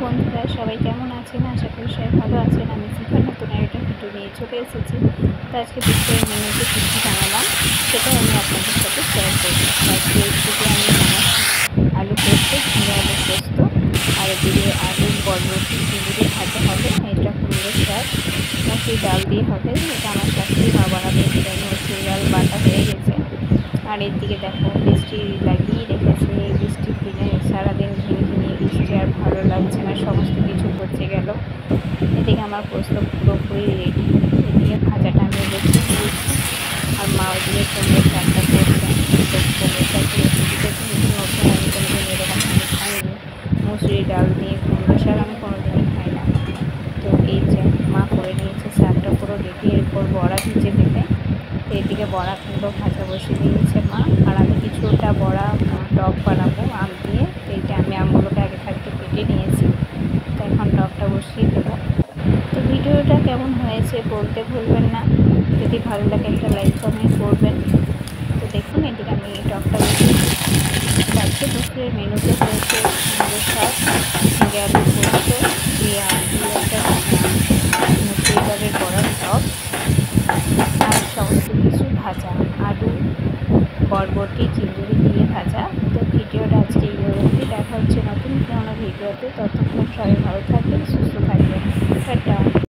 বন্ধুরা, সবাই কেমন আছেন? আশা করি সবাই ভালো আছেন। আমি শিখার নতুন একটা ভিডিও নিয়ে চলে এসেছি। তো আজকে দুপুরের মেনুতে কী কী বানালাম সেটাই আমি আপনাদের সাথে শেয়ার করব। আজকে এদিকে আমি বানাচ্ছি আলু পোস্ত, ঝিঙে আলু পোস্ত, আর এদিকে আলু বরবটি চিংড়ি ভাজা হবে। এটা কুমড়ো শাক মসুর ডাল দিয়ে হবে। এটা আমার শাশুড়ি মা বানাবে। মসুর ডাল বাটা হয়ে গেছে। আর এদিকে দেখো বৃষ্টি লাগিয়ে রেখেছে। এই বৃষ্টির দিনে সারাদিন ঝিমঝিমিয়ে বৃষ্টি, আর ভালো লাগছে না, সমস্ত কিছু পচে গেল। এদিকে আমার পোস্ত পুরোপুরি রেডি। এদিকে ভাজাটা আমি রেখে দিয়েছি, আর মা ওইদিকে কুমড়ো শাকটা করছেন। তো কুমড়ো শাকের রেসিপিটা কিন্তু নতুন, আমি কোনোদিন এরকম আমি খাইনি। মুসুরি ডাল দিয়ে কুমড়ো শাক আমি কোনোদিনই খাই না। তো এই যে মা করে নিয়েছে, শাকটা পুরো রেডি। এরপর বড়া ভিজে দেবে। তো এদিকে বড়াগুলো ভাজা বসিয়ে দিয়েছে মা, আর আমি কিছুটা বড়া টক বানাবো আম দিয়ে। তো এইটা আমি আমগুলোকে আগে থাকতে কেটে নিয়েছি। তো এখন টকটা বসিয়ে দেবো। তো ভিডিওটা কেমন হয়েছে বলতে ভুলবেন না। যদি ভালো লাগে একটা লাইক কমেন্ট করবেন। তো দেখুন এদিকে আমি টকটা বসিয়েছি। আজকে দুপুরের মেনুতে হয়েছে কুমড়ো শাক, ঝিঙে আলু পোস্ত দিয়ে আম দিয়ে একটা মুসুরি ডালের বড়ার টক, আর সমস্ত কিছু ভাজা, আলু বরবটি চিংড়ি দিয়ে ভাজা। তো ভিডিওটা আজকে এই অবধি। দেখা হচ্ছে নতুন কোনো ভিডিওতে। ততক্ষণ সবাই ভালো থাকবেন, সুস্থ থাকবেন। টাটা।